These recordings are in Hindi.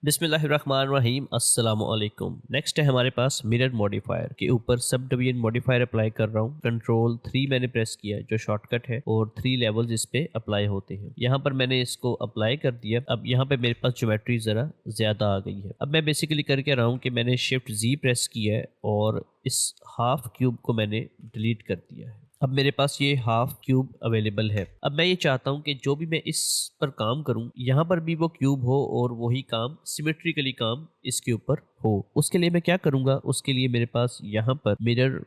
बिस्मिल्लाहिर्रहमानिर्रहीम अस्सलामुअलैकुम। नेक्स्ट है हमारे पास मिरर मॉडिफायर के ऊपर सब डिवीजन मॉडिफायर अप्लाई कर रहा हूँ। कंट्रोल 3 मैंने प्रेस किया जो शॉर्टकट है और 3 लेवल्स इस पे अप्लाई होते हैं। यहाँ पर मैंने इसको अप्लाई कर दिया। अब यहाँ पे मेरे पास ज्योमेट्री ज़रा ज़्यादा आ गई है। अब मैं बेसिकली करके रहा हूँ कि मैंने शिफ्ट जी प्रेस किया है और इस हाफ क्यूब को मैंने डिलीट कर दिया है। अब मेरे पास ये हाफ क्यूब अवेलेबल है। अब मैं ये चाहता हूँ कि जो भी मैं इस पर काम करूँ यहाँ पर भी वो क्यूब हो और वही काम सिमेट्रिकली काम इसके ऊपर हो। उसके लिए मैं क्या करूँगा, उसके लिए मेरे पास यहाँ पर मिरर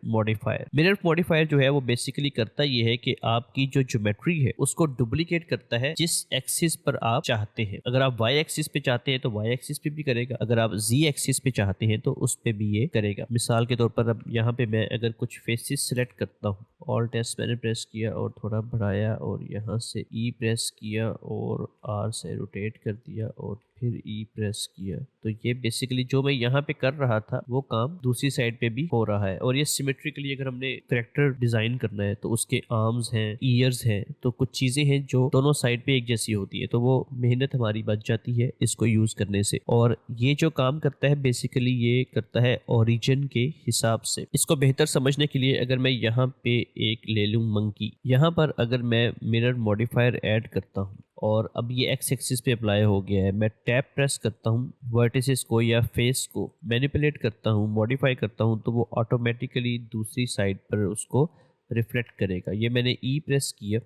मॉडिफायर जो है वो बेसिकली करता ये है कि आपकी जो ज्योमेट्री है उसको डुप्लीकेट करता है जिस एक्सिस पर आप चाहते हैं। अगर आप वाई एक्सिस पे चाहते हैं तो वाई एक्सिस पे भी करेगा, अगर आप जी एक्सिस पे चाहते हैं तो उस पे भी ये करेगा। मिसाल के तौर पर अब यहाँ पे मैं अगर कुछ फेसिस सेलेक्ट करता हूँ, ऑल्ट एस मैंने प्रेस किया और थोड़ा बढ़ाया और यहाँ से ई प्रेस किया और आर से रोटेट कर दिया और फिर ई प्रेस किया, तो ये बेसिकली जो मैं यहाँ पे कर रहा था वो काम दूसरी साइड पे भी हो रहा है। और ये सिमेट्रिकली अगर हमने करेक्टर डिजाइन करना है तो उसके आर्म्स हैं, ईयर्स हैं, तो कुछ चीजें हैं जो दोनों साइड पे एक जैसी होती है, तो वो मेहनत हमारी बच जाती है इसको यूज करने से। और ये जो काम करता है बेसिकली ये करता है ओरिजिन के हिसाब से। इसको बेहतर समझने के लिए अगर मैं यहाँ पे एक ले लूँ मंकी, यहाँ पर अगर मैं मिरर मॉडिफायर ऐड करता हूँ और अब ये एक्स एक्सिस पे अप्लाई हो गया है, मैं टैप प्रेस करता हूँ, वर्टिसेस को या फेस को मैनिपुलेट करता हूँ, मॉडिफाई करता हूँ, तो वो ऑटोमेटिकली दूसरी साइड पर उसको रिफ्लेक्ट करेगा। ये मैंने ई प्रेस किया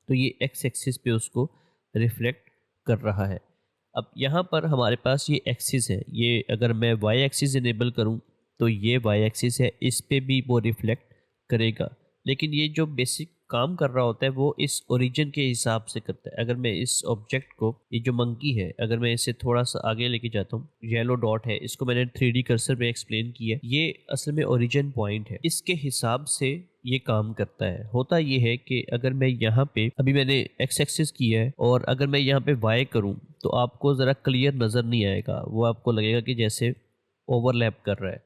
तो ये एक्स एक्सिस पे उसको रिफ्लेक्ट कर रहा है। अब यहाँ पर हमारे पास ये एक्सिस है, ये अगर मैं वाई एक्सिस इनेबल करूँ तो ये वाई एक्सिस है, इस पे भी वो रिफ्लेक्ट करेगा। लेकिन ये जो बेसिक काम कर रहा होता है वो इस ओरिजिन के हिसाब से करता है। अगर मैं इस ऑब्जेक्ट को, ये जो मंकी है, अगर मैं इसे थोड़ा सा आगे लेके जाता हूँ, येलो डॉट है, इसको मैंने 3D कर्सर पे एक्सप्लेन किया, ये असल में ओरिजिन पॉइंट है, इसके हिसाब से ये काम करता है। होता ये है कि अगर मैं यहाँ पे, अभी मैंने एक्स एक्सिस किया है और अगर मैं यहाँ पे वाई करूँ तो आपको ज़रा क्लियर नज़र नहीं आएगा, वो आपको लगेगा कि जैसे ओवरलैप कर रहा है,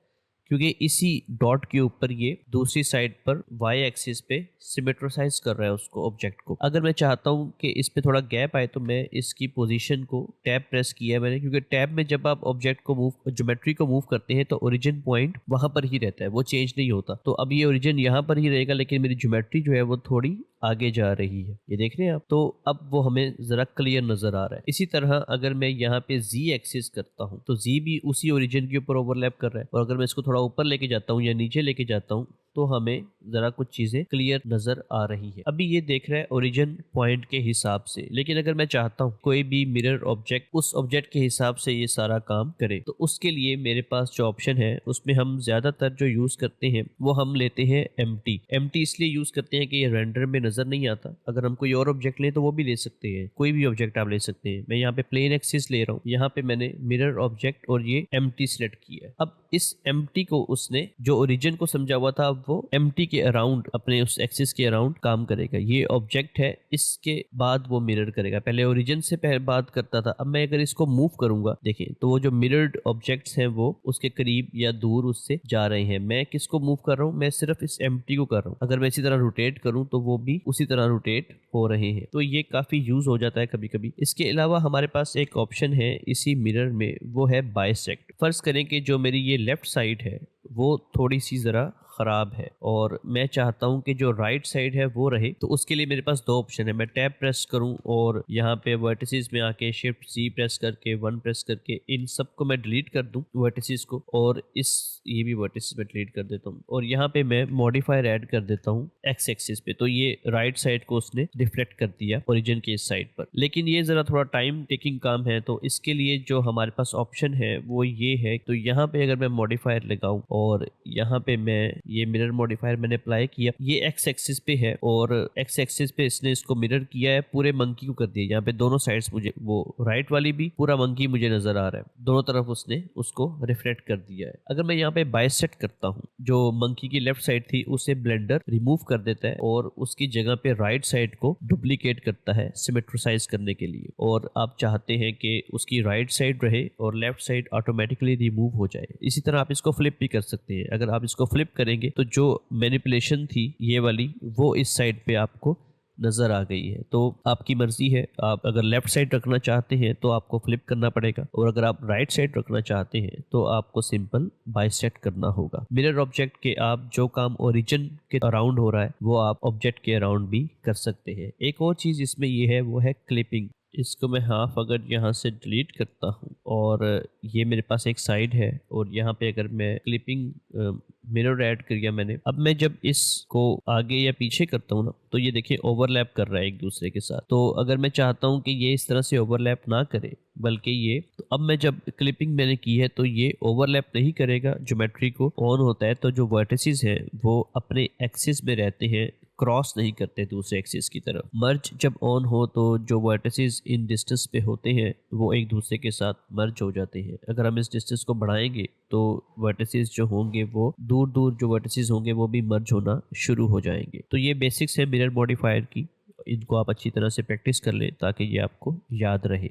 क्योंकि इसी डॉट के ऊपर ये दूसरी साइड पर वाई एक्सिस पे सिमेट्रोसाइज कर रहा है उसको, ऑब्जेक्ट को। अगर मैं चाहता हूँ कि इस पे थोड़ा गैप आए तो मैं इसकी पोजीशन को टैब प्रेस किया है मैंने, क्योंकि टैब में जब आप ऑब्जेक्ट को मूव, ज्योमेट्री को मूव करते हैं तो ओरिजिन पॉइंट वहां पर ही रहता है, वो चेंज नहीं होता। तो अब ये ओरिजिन यहाँ पर ही रहेगा लेकिन मेरी ज्योमेट्री जो है वो थोड़ी आगे जा रही है, ये देख रहे हैं आप। तो अब वो हमें जरा क्लियर नजर आ रहा है। इसी तरह अगर मैं यहाँ पे z एक्सिस करता हूँ तो z भी उसी ओरिजिन के ऊपर ओवरलैप कर रहा है, और अगर मैं इसको थोड़ा ऊपर लेके जाता हूँ या नीचे लेके जाता हूँ तो हमें जरा कुछ चीजें क्लियर नजर आ रही है। अभी ये देख रहा है ओरिजिन पॉइंट के हिसाब से, लेकिन अगर मैं चाहता हूँ कोई भी मिरर ऑब्जेक्ट उस ऑब्जेक्ट के हिसाब से ये सारा काम करे, तो उसके लिए मेरे पास जो ऑप्शन है उसमें हम ज्यादातर जो यूज करते हैं वो हम लेते हैं एम्प्टी इसलिए यूज करते हैं कि ये रेंडर में नजर नहीं आता। अगर हम कोई और ऑब्जेक्ट लें तो वो भी ले सकते हैं, कोई भी ऑब्जेक्ट आप ले सकते हैं। मैं यहाँ पे प्लेन एक्सिस ले रहा हूँ, यहाँ पे मैंने मिरर ऑब्जेक्ट और ये एम्प्टी सिलेक्ट किया है। अब इस एम्प्टी को उसने जो ओरिजिन को समझा हुआ था वो एम्प्टी के अराउंड, अपने उस एक्सिस के अराउंड काम करेगा। ये ऑब्जेक्ट है, इसके बाद वो मिरर करेगा। पहले ओरिजिन से पहले बात करता था, अब मैं अगर इसको मूव करूंगा देखें तो वो जो मिरर्ड ऑब्जेक्ट्स हैं वो उसके करीब या दूर उससे जा रहे हैं। मैं किसको मूव कर रहा हूँ, मैं सिर्फ इस एम्प्टी को कर रहा हूँ। अगर मैं इसी तरह रोटेट करूँ तो वो भी उसी तरह रोटेट हो रहे हैं, तो ये काफी यूज हो जाता है कभी कभी। इसके अलावा हमारे पास एक ऑप्शन है इसी मिरर में, वो है बाइसेक्ट। फर्ज करें कि जो मेरी ये लेफ्ट साइड है वो थोड़ी सी जरा खराब है और मैं चाहता हूं कि जो राइट साइड है वो रहे, तो उसके लिए मेरे पास दो ऑप्शन है। मैं टैब प्रेस करूं और यहाँ पे वर्टिसेस में आके शिफ्ट सी प्रेस करके 1 प्रेस करके इन सबको मैं डिलीट कर दूं वर्टिसेस को, और ये भी वर्टिसेस में डिलीट कर देता हूँ और यहाँ पे मैं मॉडिफायर ऐड कर देता हूँ एक्स एक्सिस पे, तो ये राइट साइड को उसने रिफ्लेक्ट कर दिया ओरिजिन के इस साइड पर। लेकिन ये जरा थोड़ा टाइम टेकिंग काम है, तो इसके लिए जो हमारे पास ऑप्शन है वो ये है। तो यहाँ पे अगर मैं मॉडिफायर लगाऊं और यहाँ पे मैं ये मिरर मॉडिफायर मैंने अप्लाई किया, ये एक्स एक्सिस पे है और एक्स एक्सिस पे इसने इसको मिरर किया है, पूरे मंकी को कर दिया। यहाँ पे दोनों साइड्स मुझे, वो राइट वाली भी पूरा मंकी मुझे नजर आ रहा है, दोनों तरफ उसने उसको रिफ्लेक्ट कर दिया है। अगर मैं यहाँ पे बाइसेक्ट करता हूँ, जो मंकी की लेफ्ट साइड थी उसे ब्लेंडर रिमूव कर देता है और उसकी जगह पे राइट साइड को डुप्लीकेट करता है सिमेट्रोसाइज करने के लिए, और आप चाहते हैं कि उसकी राइट साइड रहे और लेफ्ट साइड ऑटोमेटिकली रिमूव हो जाए। इसी तरह आप इसको फ्लिप भी कर सकते हैं। अगर आप इसको फ्लिप करेंगे तो जो मैनिपुलेशन थी ये वाली वो इस साइड पे आपको नज़र आ गई है। तो आपकी मर्ज़ी है, आप अगर लेफ़्ट साइड रखना चाहते हैं तो आपको फ्लिप करना पड़ेगा, और अगर आप राइट साइड रखना चाहते हैं तो आपको सिंपल बाइसेक्ट करना होगा। मिरर ऑब्जेक्ट के आप जो काम ओरिजिन के अराउंड हो रहा है वो आप ऑब्जेक्ट के अराउंड भी कर सकते हैं। एक और चीज़ इसमें ये है, वो है क्लिपिंग। इसको मैं हाफ अगर यहाँ से डिलीट करता हूँ और ये मेरे पास एक साइड है, और यहाँ पे अगर मैं क्लिपिंग मिरर ऐड कर दिया मैंने, अब मैं जब इसको आगे या पीछे करता हूँ ना, तो ये देखिए ओवरलैप कर रहा है एक दूसरे के साथ। तो अगर मैं चाहता हूँ कि ये इस तरह से ओवरलैप ना करे, बल्कि ये, तो अब मैं जब क्लिपिंग मैंने की है तो ये ओवरलैप नहीं करेगा। ज्योमेट्री को ऑन होता है तो जो वर्टिसेस हैं वो अपने एक्सिस में रहते हैं, क्रॉस नहीं करते दूसरे एक्सिस की तरफ। मर्ज जब ऑन हो तो जो वर्टिसेस इन डिस्टेंस पे होते हैं वो एक दूसरे के साथ मर्ज हो जाते हैं। अगर हम इस डिस्टेंस को बढ़ाएंगे तो वर्टिसेस जो होंगे वो दूर दूर जो वर्टिसेस होंगे वो भी मर्ज होना शुरू हो जाएंगे। तो ये बेसिक्स है मिरर मॉडिफायर की, इनको आप अच्छी तरह से प्रैक्टिस कर लें ताकि ये आपको याद रहे।